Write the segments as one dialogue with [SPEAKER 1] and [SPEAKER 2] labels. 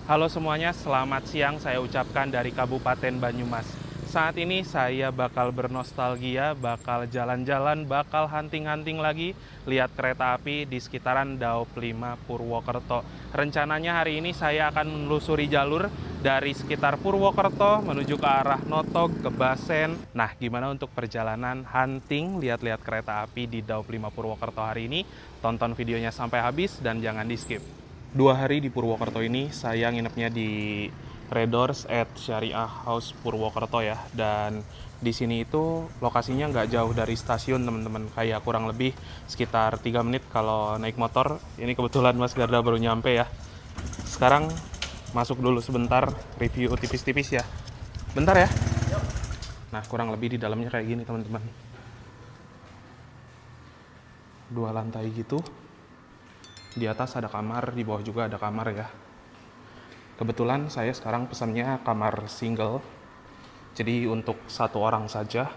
[SPEAKER 1] Halo semuanya, selamat siang saya ucapkan dari Kabupaten Banyumas. Saat ini saya bakal bernostalgia, bakal jalan-jalan, bakal hunting-hunting lagi, lihat kereta api di sekitaran Daop 5 Purwokerto. Rencananya hari ini saya akan menelusuri jalur dari sekitar Purwokerto menuju ke arah Notog, ke Basen. Nah, gimana untuk perjalanan hunting, lihat-lihat kereta api di Daop 5 Purwokerto hari ini? Tonton videonya sampai habis dan jangan di-skip. 2 hari di Purwokerto ini saya nginepnya di Red Doors at Syariah House Purwokerto ya. Dan di sini itu lokasinya nggak jauh dari stasiun teman-teman. Kayak kurang lebih sekitar 3 menit kalau naik motor. Ini kebetulan Mas Garda baru nyampe ya. Sekarang masuk dulu sebentar review tipis-tipis ya. Bentar ya. Nah kurang lebih di dalamnya kayak gini teman-teman. 2 lantai gitu. Di atas ada kamar, di bawah juga ada kamar ya. Kebetulan saya sekarang pesannya kamar single, jadi untuk 1 orang saja.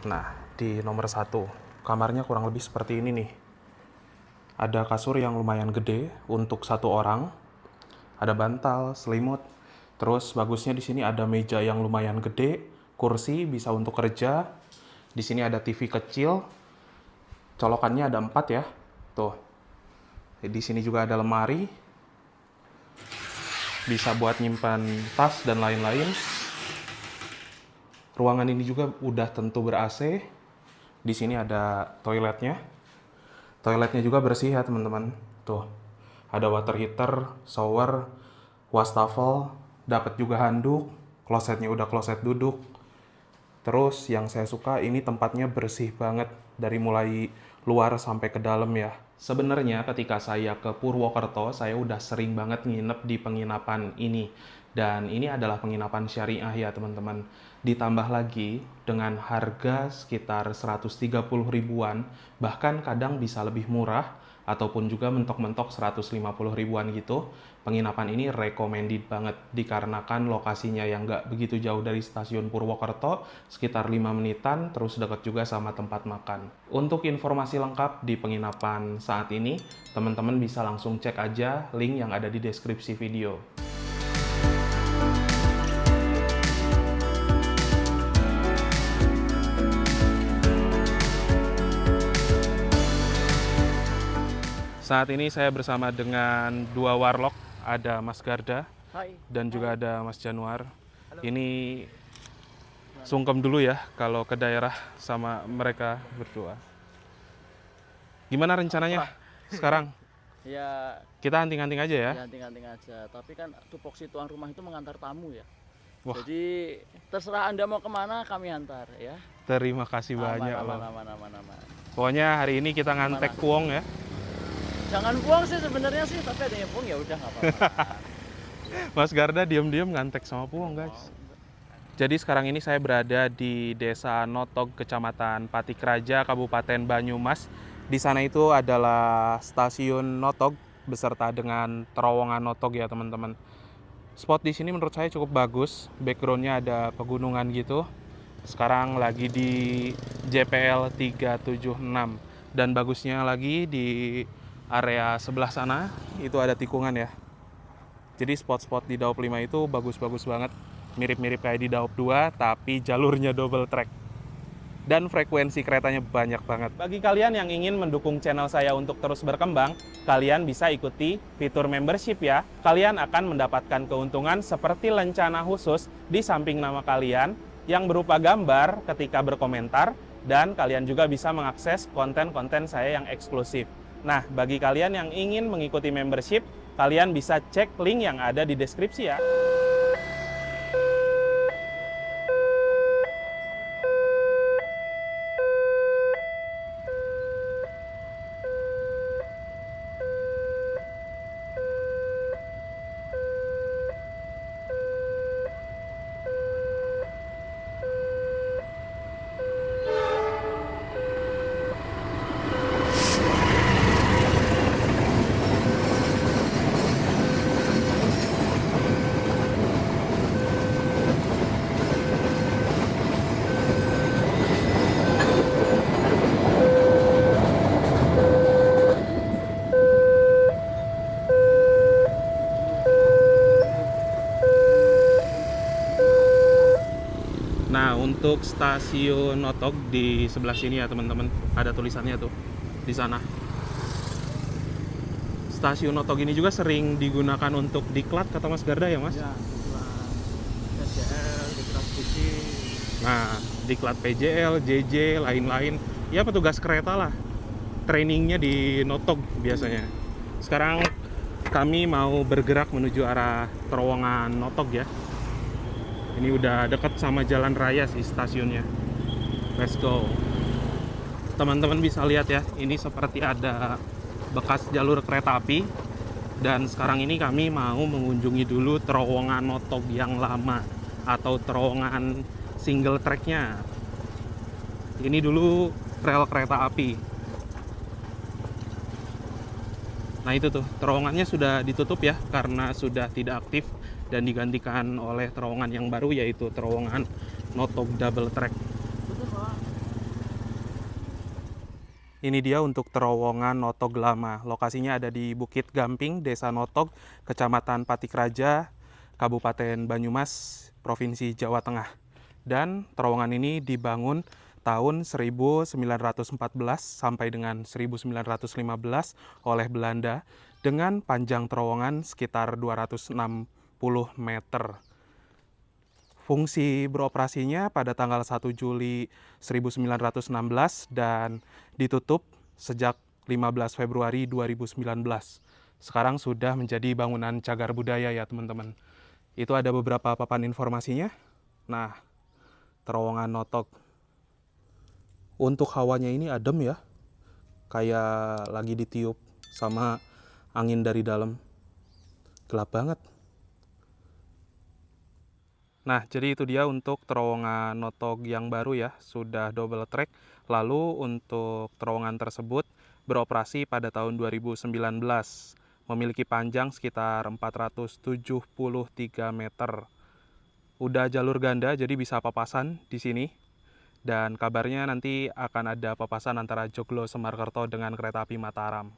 [SPEAKER 1] Nah, di nomor 1, kamarnya kurang lebih seperti ini nih. Ada kasur yang lumayan gede untuk 1 orang, ada bantal, selimut. Terus bagusnya di sini ada meja yang lumayan gede, kursi bisa untuk kerja. Di sini ada TV kecil, colokannya ada 4 ya. Tuh. Di sini juga ada lemari, bisa buat nyimpan tas dan lain-lain. Ruangan ini juga udah tentu ber-AC. Di sini ada toiletnya. Toiletnya juga bersih ya teman-teman. Tuh, ada water heater, shower, wastafel, dapat juga handuk. Klosetnya udah kloset duduk. Terus yang saya suka ini tempatnya bersih banget dari mulai luar sampai ke dalam ya. Sebenarnya ketika saya ke Purwokerto, saya udah sering banget nginep di penginapan ini. Dan ini adalah penginapan syariah ya teman-teman. Ditambah lagi dengan harga sekitar 130 ribuan, bahkan kadang bisa lebih murah, ataupun juga mentok-mentok 150 ribuan gitu. Penginapan ini recommended banget dikarenakan lokasinya yang nggak begitu jauh dari stasiun Purwokerto, sekitar 5 menitan, terus dekat juga sama tempat makan. Untuk informasi lengkap di penginapan saat ini, teman-teman bisa langsung cek aja link yang ada di deskripsi video. Saat ini saya bersama dengan 2 warlock, ada Mas Garda.
[SPEAKER 2] Hai.
[SPEAKER 1] Dan juga ada Mas Januar.
[SPEAKER 2] Halo.
[SPEAKER 1] Ini sungkem dulu ya kalau ke daerah sama mereka berdua. Gimana rencananya sekarang?
[SPEAKER 2] Ya,
[SPEAKER 1] Kita hunting-hunting aja ya?
[SPEAKER 2] ya anting-anting aja. Tapi kan tupoksi tuan rumah itu mengantar tamu ya.
[SPEAKER 1] Wah.
[SPEAKER 2] Jadi terserah Anda mau kemana kami antar ya.
[SPEAKER 1] Terima kasih banyak loh.
[SPEAKER 2] Aman.
[SPEAKER 1] Pokoknya hari ini kita ngantek kuong ya.
[SPEAKER 2] Jangan buang sih sebenarnya sih, tapi ada yang buang ya udah nggak apa-apa.
[SPEAKER 1] Mas Garda diam-diam ngantek sama puong guys. Jadi sekarang ini saya berada di Desa Notog, Kecamatan Patikraja, Kabupaten Banyumas. Di sana itu adalah stasiun Notog beserta dengan terowongan Notog ya teman-teman. Spot di sini menurut saya cukup bagus. Backgroundnya ada pegunungan gitu. Sekarang lagi di JPL 376. Dan bagusnya lagi di area sebelah sana itu ada tikungan ya. Jadi spot-spot di Daop 5 itu bagus-bagus banget. Mirip-mirip kayak di Daop 2, tapi jalurnya double track. Dan frekuensi keretanya banyak banget. Bagi kalian yang ingin mendukung channel saya untuk terus berkembang, kalian bisa ikuti fitur membership ya. Kalian akan mendapatkan keuntungan seperti lencana khusus di samping nama kalian yang berupa gambar ketika berkomentar, dan kalian juga bisa mengakses konten-konten saya yang eksklusif. Nah, bagi kalian yang ingin mengikuti membership, kalian bisa cek link yang ada di deskripsi ya. untuk stasiun Notog di sebelah sini ya teman-teman. Ada tulisannya tuh di sana. Stasiun Notog ini juga sering digunakan untuk diklat kata Mas Garda ya Mas?
[SPEAKER 2] Ya, PJL, diklat bukti.
[SPEAKER 1] Nah, diklat PJL, JJ, lain-lain. Ya petugas kereta lah. Trainingnya di Notog biasanya. Sekarang kami mau bergerak menuju arah terowongan Notog ya. Ini udah deket sama jalan raya sih stasiunnya. Let's go. Teman-teman bisa lihat ya, ini seperti ada bekas jalur kereta api. Dan sekarang ini kami mau mengunjungi dulu terowongan Notog yang lama atau terowongan single tracknya. Ini dulu rel kereta api. Nah itu tuh, terowongannya sudah ditutup ya karena sudah tidak aktif dan digantikan oleh terowongan yang baru yaitu terowongan Notog double track.
[SPEAKER 2] Betul, Pak.
[SPEAKER 1] Ini dia untuk terowongan Notog lama. Lokasinya ada di Bukit Gamping, Desa Notog, Kecamatan Patikraja, Kabupaten Banyumas, Provinsi Jawa Tengah. Dan terowongan ini dibangun tahun 1914 sampai dengan 1915 oleh Belanda dengan panjang terowongan sekitar 260 meter. Fungsi beroperasinya pada tanggal 1 Juli 1916 dan ditutup sejak 15 Februari 2019. Sekarang sudah menjadi bangunan cagar budaya ya teman-teman. Itu ada beberapa papan informasinya. Nah, terowongan Notog. Untuk hawanya ini adem ya. Kayak lagi ditiup sama angin dari dalam. Gelap banget. Nah, jadi itu dia untuk terowongan Notog yang baru ya, sudah double track. Lalu untuk terowongan tersebut beroperasi pada tahun 2019. Memiliki panjang sekitar 473 meter. Udah jalur ganda, jadi bisa papasan di sini. Dan kabarnya nanti akan ada papasan antara Joglo Semarkerto dengan kereta api Mataram.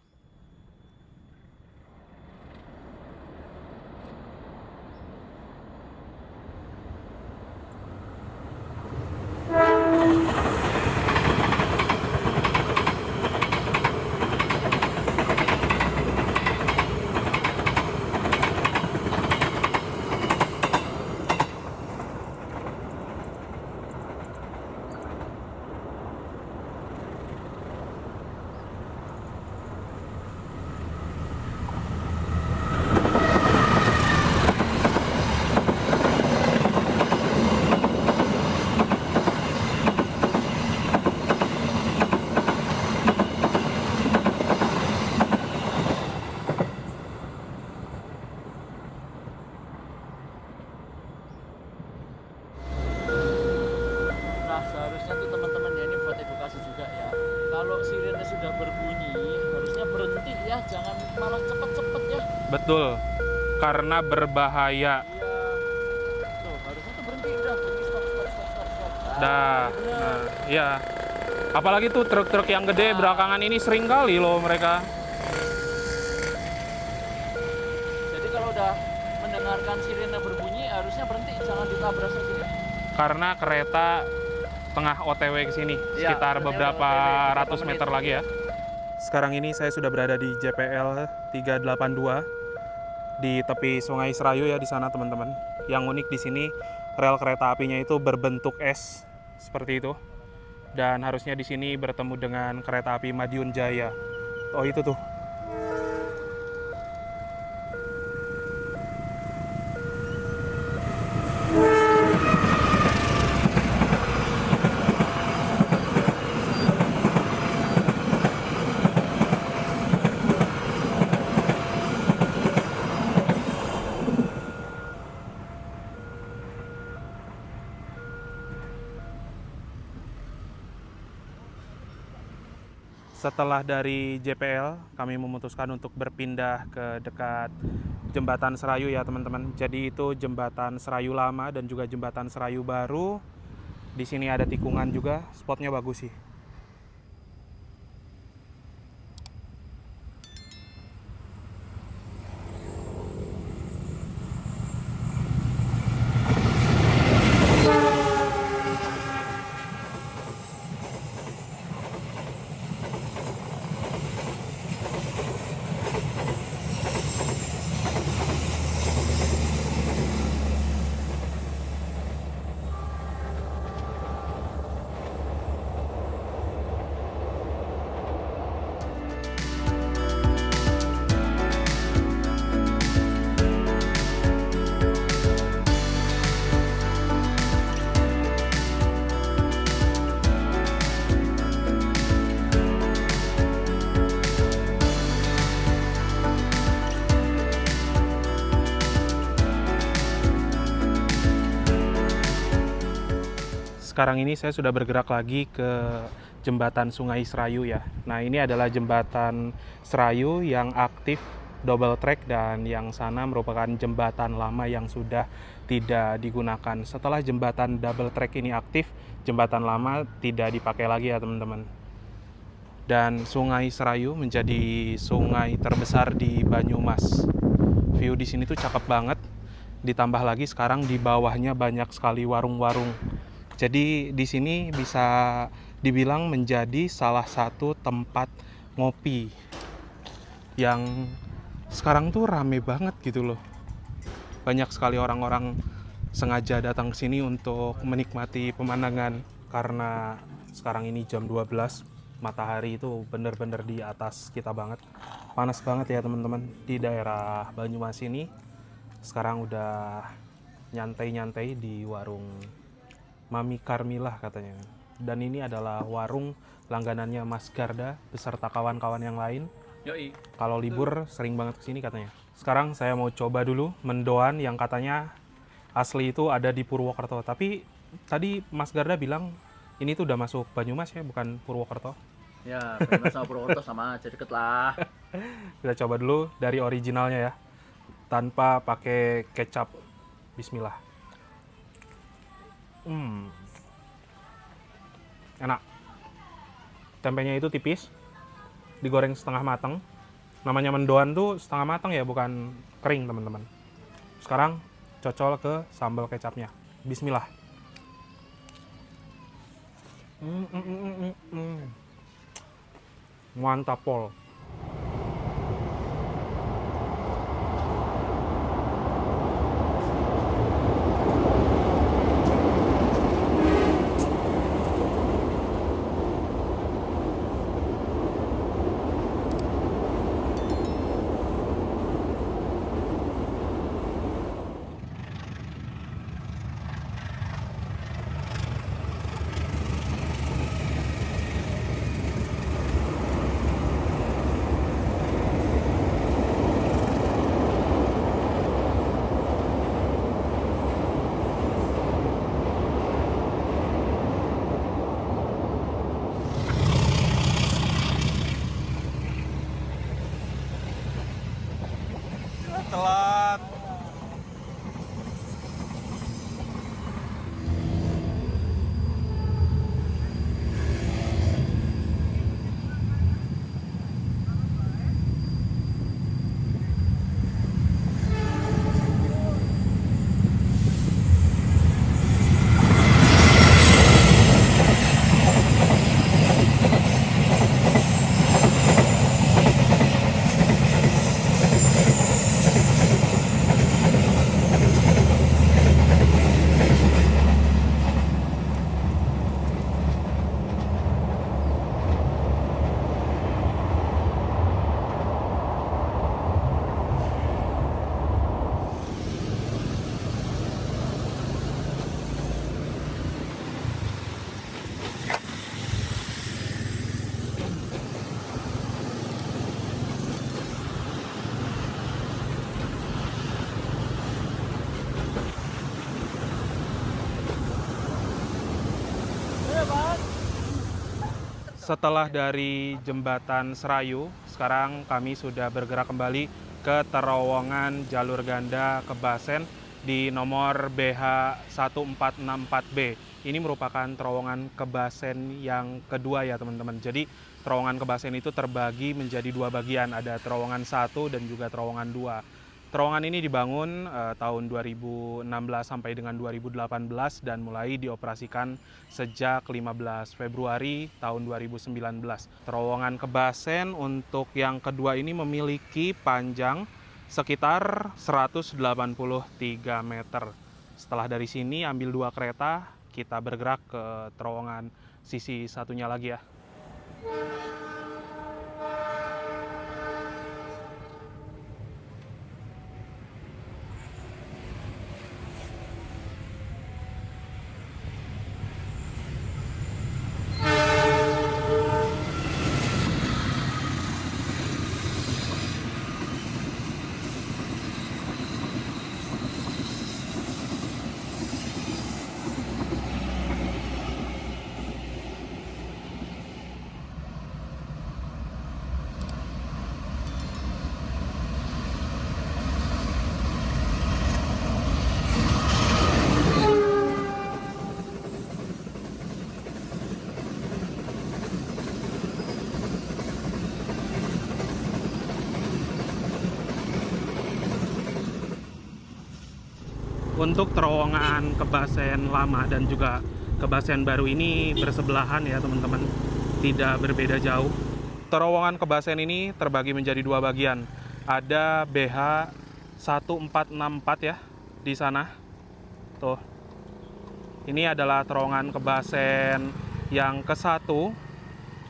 [SPEAKER 2] Nah, seharusnya tuh teman-teman ya ini buat edukasi juga ya. Kalau sirene sudah berbunyi, harusnya berhenti ya, jangan malah cepet-cepet ya.
[SPEAKER 1] Betul, karena berbahaya.
[SPEAKER 2] Iya. Tuh, harusnya tuh berhenti udah, berhenti stop stop stop stop stop.
[SPEAKER 1] Dah,
[SPEAKER 2] Bener.
[SPEAKER 1] nah, iya. Apalagi tuh truk-truk yang gede belakangan ini sering kali loh mereka.
[SPEAKER 2] Jadi kalau udah mendengarkan sirene berbunyi, harusnya berhenti, jangan ditabrak saja.
[SPEAKER 1] Karena kereta tengah OTW ke sini,
[SPEAKER 2] Iya,
[SPEAKER 1] sekitar
[SPEAKER 2] kereta
[SPEAKER 1] beberapa
[SPEAKER 2] OTW,
[SPEAKER 1] ratus
[SPEAKER 2] menit.
[SPEAKER 1] meter lagi ya. Sekarang ini saya sudah berada di JPL 382 di tepi Sungai Serayu ya di sana teman-teman. Yang unik di sini rel kereta apinya itu berbentuk S seperti itu. Dan harusnya di sini bertemu dengan kereta api Madiun Jaya. Oh itu tuh. Setelah dari JPL, kami memutuskan untuk berpindah ke dekat Jembatan Serayu ya teman-teman. Jadi itu Jembatan Serayu lama dan juga Jembatan Serayu baru. Di sini ada tikungan juga, spotnya bagus sih. sekarang ini saya sudah bergerak lagi ke jembatan Sungai Serayu ya. Nah, ini adalah jembatan Serayu yang aktif double track dan yang sana merupakan jembatan lama yang sudah tidak digunakan. Setelah jembatan double track ini aktif, jembatan lama tidak dipakai lagi ya teman-teman. Dan Sungai Serayu menjadi sungai terbesar di Banyumas. View di sini tuh cakep banget. Ditambah lagi sekarang di bawahnya banyak sekali warung-warung. Jadi di sini bisa dibilang menjadi salah satu tempat ngopi yang sekarang tuh rame banget gitu loh. Banyak sekali orang-orang sengaja datang ke sini untuk menikmati pemandangan karena sekarang ini jam 12, matahari itu bener-bener di atas kita banget. Panas banget ya teman-teman. Di daerah Banyumas ini sekarang udah nyantai-nyantai di warung Mami Karmilah katanya. Dan ini adalah warung langganannya Mas Garda beserta kawan-kawan yang lain.
[SPEAKER 2] Yoi.
[SPEAKER 1] Kalau libur sering banget kesini katanya. Sekarang saya mau coba dulu mendoan yang katanya asli itu ada di Purwokerto. Tapi tadi Mas Garda bilang ini tuh udah masuk Banyumas ya, bukan Purwokerto.
[SPEAKER 2] Ya, Banyumas sama Purwokerto sama aja, deket lah.
[SPEAKER 1] Kita coba dulu dari originalnya ya, tanpa pakai kecap. Bismillah. Enak. Tempenya itu tipis, digoreng setengah matang. Namanya mendoan tuh setengah matang ya, bukan kering teman-teman. Sekarang cocol ke sambal kecapnya. Bismillah. Mantap pol. Telat. Setelah dari jembatan Serayu, sekarang kami sudah bergerak kembali ke terowongan jalur ganda Kebasen di nomor BH 1464B. Ini merupakan terowongan Kebasen yang kedua ya teman-teman. Jadi terowongan Kebasen itu terbagi menjadi dua bagian, ada terowongan 1 dan juga terowongan 2. Terowongan ini dibangun tahun 2016 sampai dengan 2018 dan mulai dioperasikan sejak 15 Februari tahun 2019. Terowongan Kebasen untuk yang kedua ini memiliki panjang sekitar 183 meter. Setelah dari sini ambil dua kereta, kita bergerak ke terowongan sisi satunya lagi ya. Untuk terowongan Kebasen lama dan juga Kebasen baru ini bersebelahan ya teman-teman, tidak berbeda jauh. Terowongan Kebasen ini terbagi menjadi dua bagian. Ada BH 1464 ya di sana. Tuh. Ini adalah terowongan Kebasen yang ke-1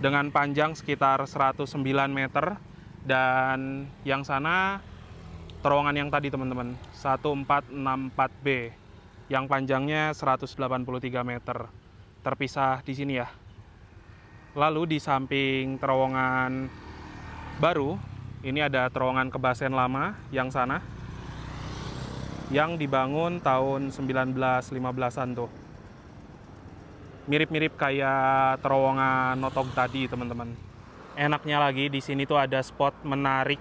[SPEAKER 1] dengan panjang sekitar 109 meter, dan yang sana terowongan yang tadi teman-teman 1464B yang panjangnya 183 meter, terpisah di sini ya. Lalu di samping terowongan baru ini ada terowongan Kebasen lama yang sana, yang dibangun tahun 1915-an tuh. Mirip-mirip kayak terowongan Notog tadi teman-teman. Enaknya lagi di sini tuh ada spot menarik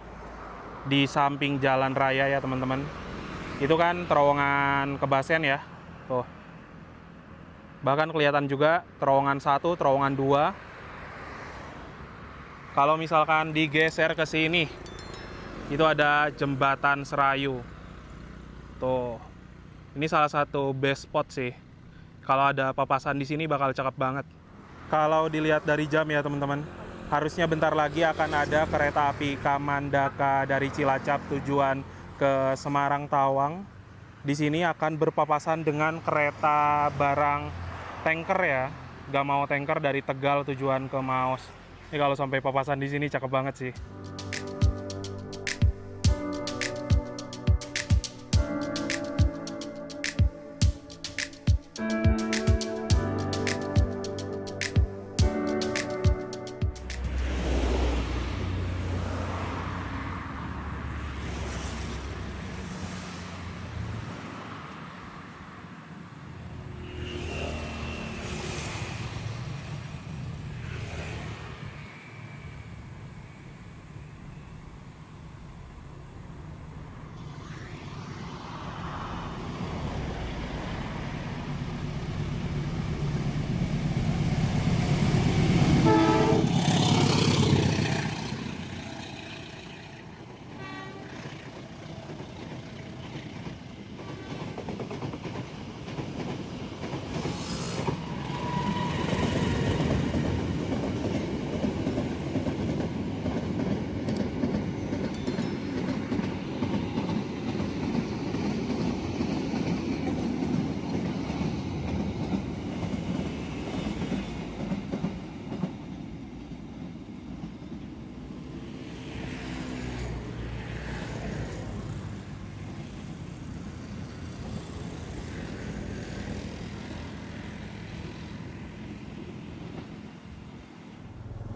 [SPEAKER 1] di samping jalan raya ya teman-teman. Itu kan terowongan Kebasen ya. Tuh. Bahkan kelihatan juga terowongan 1, terowongan 2. Kalau misalkan digeser ke sini, itu ada jembatan Serayu. Tuh. Ini salah satu best spot sih. Kalau ada papasan di sini bakal cakep banget. Kalau dilihat dari jam ya teman-teman, harusnya bentar lagi akan ada kereta api Kamandaka dari Cilacap tujuan ke Semarang Tawang. Di sini akan berpapasan dengan kereta barang tanker ya. Gak mau tanker dari Tegal tujuan ke Maos. Ini kalau sampai papasan di sini cakep banget sih.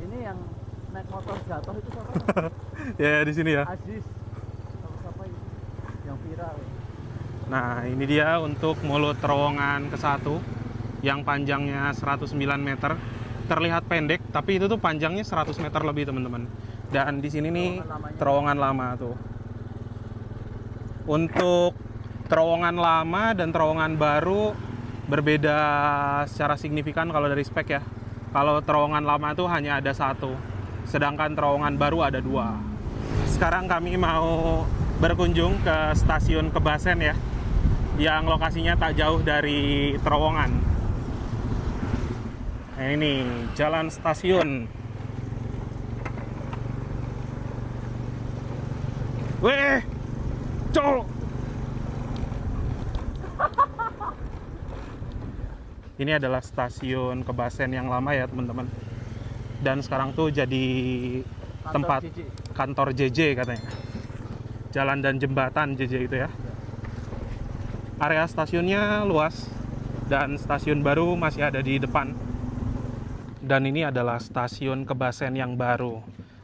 [SPEAKER 2] Ini yang naik motor jatuh itu siapa?
[SPEAKER 1] Ya di sini ya.
[SPEAKER 2] Aziz. Sama siapa itu? Yang viral.
[SPEAKER 1] Nah, ini dia untuk mulut terowongan ke-1 yang panjangnya 109 meter. Terlihat pendek, tapi itu tuh panjangnya 100 meter lebih, teman-teman. Dan di sini nih terowongan lama tuh. Untuk terowongan lama dan terowongan baru berbeda secara signifikan kalau dari spek ya. Kalau terowongan lama itu hanya ada 1, sedangkan terowongan baru ada 2. Sekarang kami mau berkunjung ke stasiun Kebasen ya, yang lokasinya tak jauh dari terowongan. Nah, ini jalan stasiun. Weh, col. Ini adalah stasiun Kebasen yang lama ya teman-teman. Dan sekarang tuh jadi tempat kantor JJ katanya. Jalan dan jembatan JJ itu ya. Area stasiunnya luas dan stasiun baru masih ada di depan. Dan ini adalah stasiun Kebasen yang baru.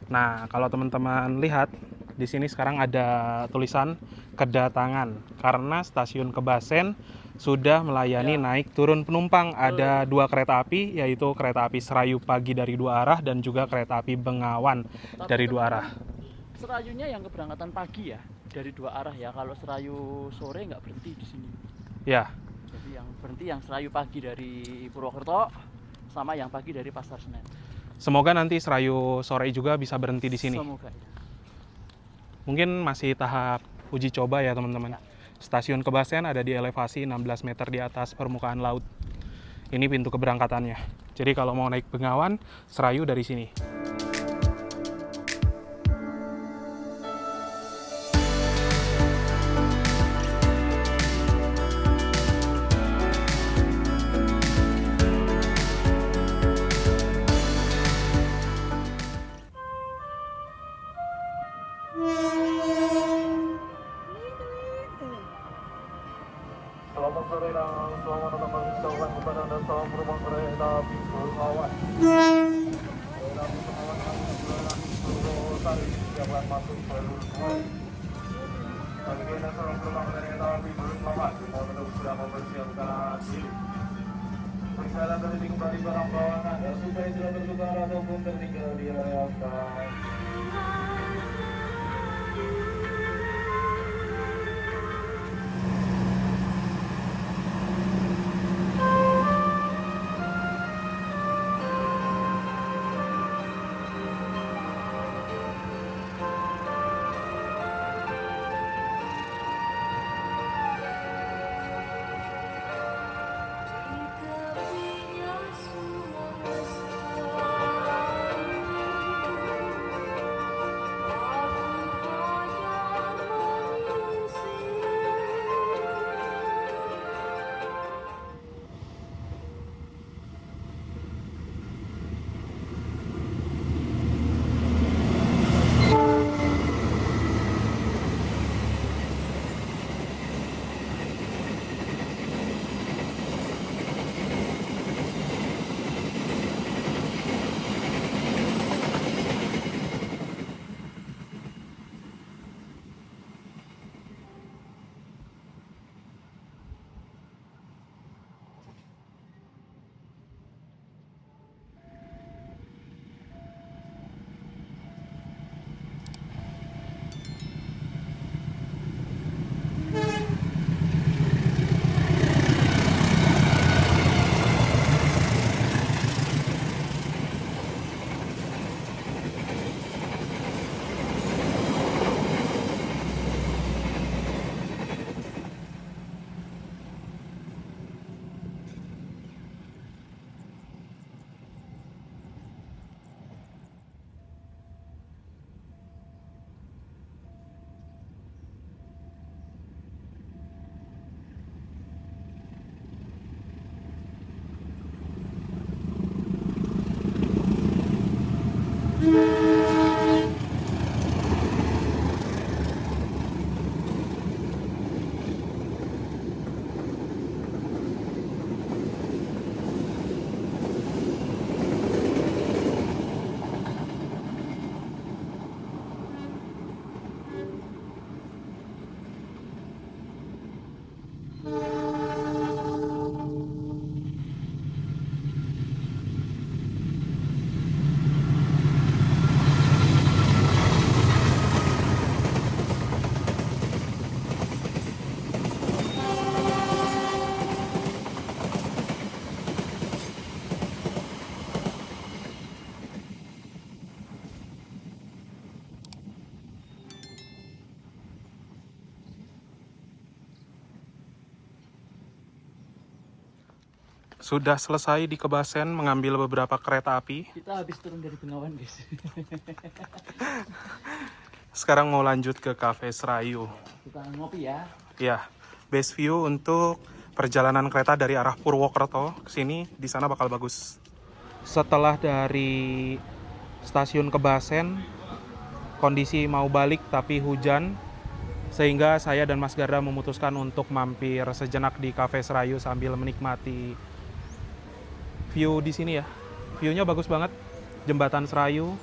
[SPEAKER 1] Nah, kalau teman-teman lihat di sini sekarang ada tulisan kedatangan karena stasiun Kebasen sudah melayani naik turun penumpang. Ada 2 kereta api, yaitu kereta api Serayu pagi dari 2 arah dan juga kereta api Bengawan dari 2 arah.
[SPEAKER 2] Serayunya yang keberangkatan pagi ya, dari 2 arah ya. Kalau Serayu sore nggak berhenti di sini.
[SPEAKER 1] Ya.
[SPEAKER 2] Jadi yang berhenti yang Serayu pagi dari Purwokerto sama yang pagi dari Pasar Senen.
[SPEAKER 1] Semoga nanti Serayu sore juga bisa berhenti di sini.
[SPEAKER 2] Semoga ya.
[SPEAKER 1] Mungkin masih tahap uji coba ya teman-teman. Stasiun Kebasen ada di elevasi 16 meter di atas permukaan laut. Ini pintu keberangkatannya. Jadi kalau mau naik Bengawan, Serayu dari sini.
[SPEAKER 3] Selamat sore dan selamat datang mengucapkan kepada Anda salam penumpang kereta api Bengawan. Kereta api Bengawan kami bergerak Purwosari, siapkan masuk jalur 2. Bagi Anda salam penumpang kereta api Bengawan, mohon untuk sudah mempersiapkan diri. Persiapan terjadi kembali barang bawaan Anda supaya tidak bertukar ataupun tertinggal di area atas.
[SPEAKER 1] Sudah selesai di Kebasen mengambil beberapa kereta api.
[SPEAKER 2] Kita habis turun dari Bengawan, guys.
[SPEAKER 1] Sekarang mau lanjut ke Cafe Serayu.
[SPEAKER 2] Kita ngopi ya.
[SPEAKER 1] Ya, best view untuk perjalanan kereta dari arah Purwokerto ke sini, di sana bakal bagus. Setelah dari stasiun Kebasen, kondisi mau balik tapi hujan, sehingga saya dan Mas Garda memutuskan untuk mampir sejenak di Cafe Serayu sambil menikmati view di sini ya. View-nya bagus banget. Jembatan Serayu,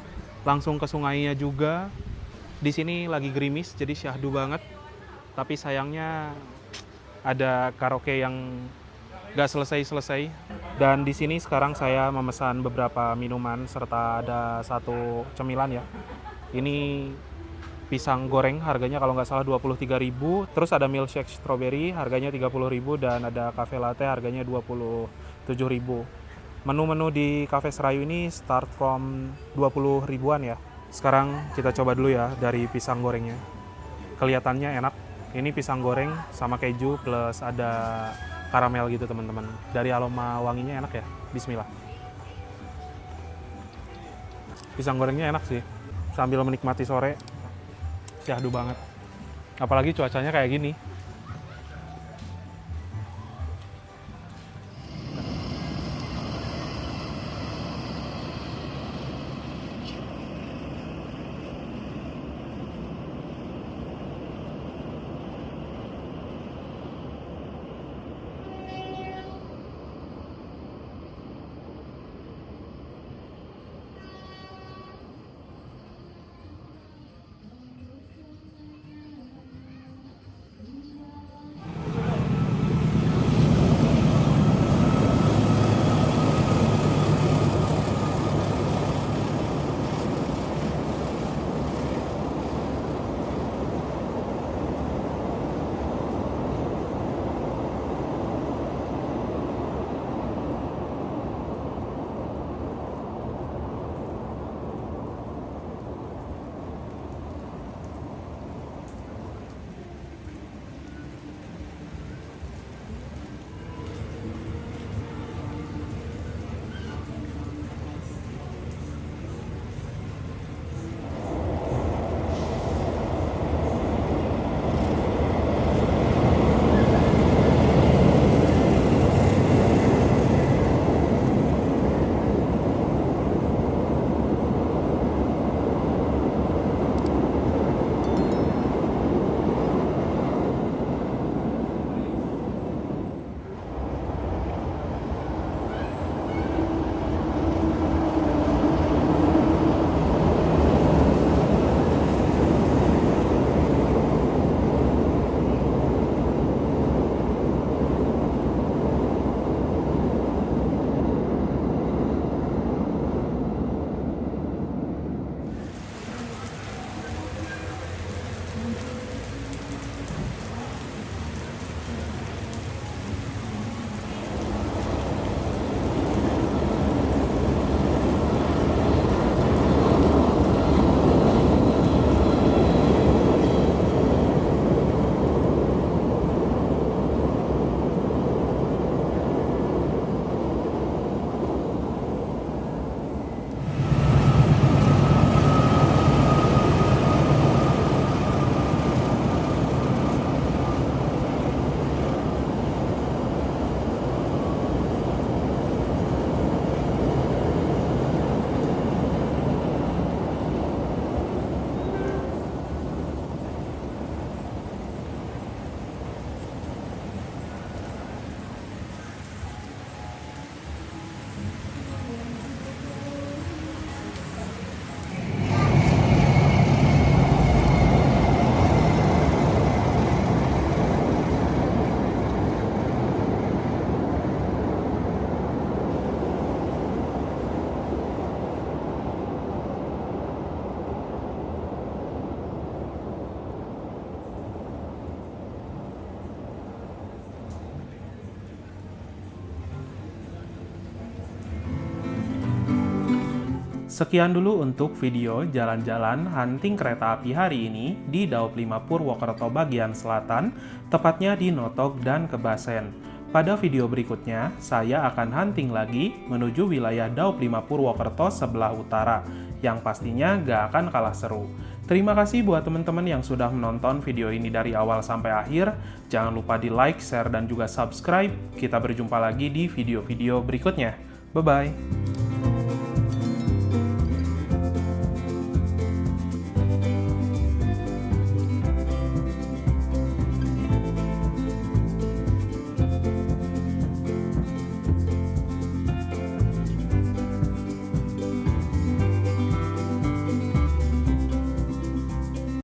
[SPEAKER 1] langsung ke sungainya juga. Di sini lagi gerimis, jadi syahdu banget. Tapi sayangnya ada karaoke yang gak selesai-selesai. Dan di sini sekarang saya memesan beberapa minuman serta ada satu cemilan ya. Ini pisang goreng, harganya kalau nggak salah 23.000. Terus ada milkshake strawberry, harganya 30.000. Dan ada cafe latte, harganya 27.000. Menu-menu di Cafe Serayu ini start from 20 ribuan ya. Sekarang kita coba dulu ya dari pisang gorengnya. Kelihatannya enak. Ini pisang goreng sama keju plus ada karamel gitu teman-teman. Dari aroma wanginya enak ya. Bismillah. Pisang gorengnya enak sih. Sambil menikmati sore, syahdu banget. Apalagi cuacanya kayak gini. Sekian dulu untuk video jalan-jalan hunting kereta api hari ini di Daop 5 Purwokerto bagian selatan, tepatnya di Notok dan Kebasen. Pada video berikutnya, saya akan hunting lagi menuju wilayah Daop 5 Purwokerto sebelah utara, yang pastinya gak akan kalah seru. Terima kasih buat teman-teman yang sudah menonton video ini dari awal sampai akhir. Jangan lupa di like, share, dan juga subscribe. Kita berjumpa lagi di video-video berikutnya. Bye-bye!